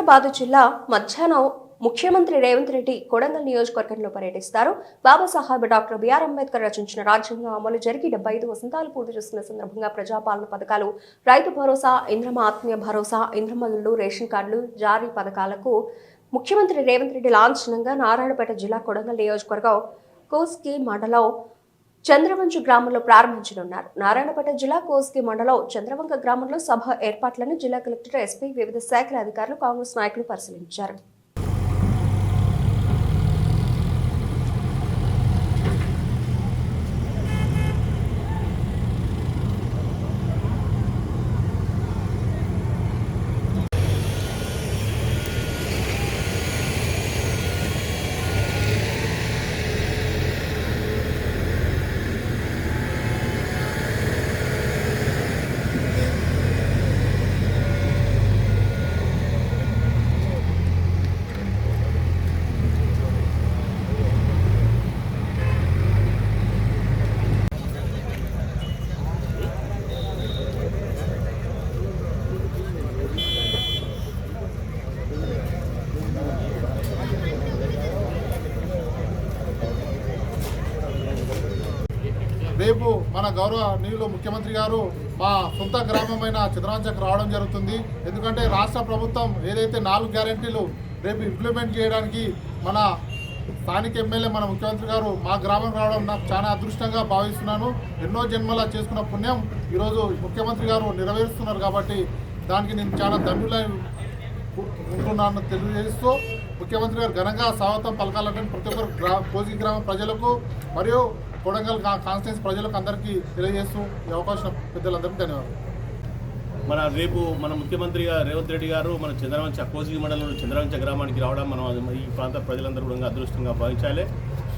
వికారాబాద్ జిల్లా మధ్యాహ్నం ముఖ్యమంత్రి రేవంత్ రెడ్డి కొడంగల్ నియోజకవర్గంలో పర్యటిస్తారు. బాబాసాహెబ్ డాక్టర్ బిఆర్ అంబేద్కర్ రచించిన రాజ్యాంగం అమలు జరిగి 75 వసంతాలు పూర్తి చేస్తున్న సందర్భంగా ప్రజాపాలన పథకాలు, రైతు భరోసా, ఇంద్రమ ఆత్మీయ భరోసా, ఇంద్రమల్లులు, రేషన్ కార్డులు జారీ పథకాలకు ముఖ్యమంత్రి రేవంత్ రెడ్డి లాంఛనంగా నారాయణపేట జిల్లా కొడంగల్ నియోజకవర్గం కోస్గి మండలం చంద్రవంచ గ్రామంలో ప్రారంభించనున్నారు. నారాయణపేట జిల్లా కోస్గి మండలం చంద్రవంక గ్రామంలో సభ ఏర్పాట్లను జిల్లా కలెక్టర్, ఎస్పీ, వివిధ శాఖల అధికారులు, కాంగ్రెస్ నాయకులు పరిశీలించారు. రేపు మన గౌరవనీయులు ముఖ్యమంత్రి గారు మా సొంత గ్రామమైన చంద్రవంచకు రావడం జరుగుతుంది. ఎందుకంటే రాష్ట్ర ప్రభుత్వం ఏదైతే 4 గ్యారెంటీలు రేపు ఇంప్లిమెంట్ చేయడానికి మన స్థానిక ఎమ్మెల్యే మన ముఖ్యమంత్రి గారు మా గ్రామం రావడం నాకు చాలా అదృష్టంగా భావిస్తున్నాను. ఎన్నో జన్మలా చేసుకున్న పుణ్యం ఈరోజు ముఖ్యమంత్రి గారు నెరవేరుస్తున్నారు కాబట్టి దానికి నేను చాలా ధన్యులై ఉంటున్నాను తెలియజేస్తూ ముఖ్యమంత్రి గారు ఘనంగా స్వాగతం పలకాలంటే ప్రతి ఒక్కరు కోసి గ్రామ ప్రజలకు మరియు కొడంగల్ కాన్స్టిట్యూన్సీ ప్రజలకు అందరికీ తెలియజేస్తూ ఈ అవకాశం పెద్దలందరికీ ధన్యవాదాలు. రేపు మన ముఖ్యమంత్రి రేవంత్ రెడ్డి గారు మన చంద్రవంచ కోసి మండలంలో చంద్రవంచ గ్రామానికి రావడం మనం ఈ ప్రాంత ప్రజలందరూ కూడా అదృష్టంగా భావించాలి.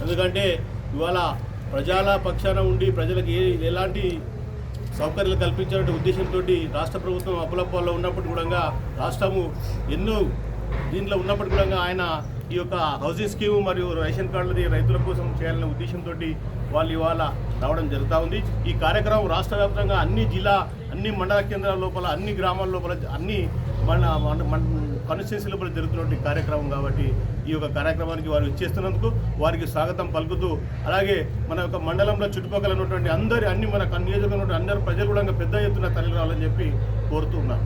ఎందుకంటే ఇవాళ ప్రజల పక్షాన ఉండి ప్రజలకు ఎలాంటి సౌకర్యాలు కల్పించాలంటే ఉద్దేశంతో రాష్ట్ర ప్రభుత్వం అప్పులపాల్లో ఉన్నప్పుడు కూడా రాష్ట్రము ఎన్నో దీంట్లో ఉన్నప్పటికీ కూడా ఆయన ఈ యొక్క హౌసింగ్ స్కీమ్ మరియు రేషన్ కార్డులది రైతుల కోసం చేయాలనే ఉద్దేశంతో వాళ్ళు ఇవాళ రావడం జరుగుతూ ఉంది. ఈ కార్యక్రమం రాష్ట్ర వ్యాప్తంగా అన్ని మండల కేంద్రాల లోపల, అన్ని గ్రామాల లోపల, అన్ని కాన్స్టిట్యున్సీ లోపల జరుగుతున్నటువంటి కార్యక్రమం కాబట్టి ఈ యొక్క కార్యక్రమానికి వారు ఇచ్చేస్తున్నందుకు వారికి స్వాగతం పలుకుతూ, అలాగే మన యొక్క మండలంలో చుట్టుపక్కల ఉన్నటువంటి అన్ని మన నియోజకవర్గంలో అందరూ ప్రజలు కూడా పెద్ద ఎత్తున తరలి రావాలని చెప్పి కోరుతూ ఉన్నారు.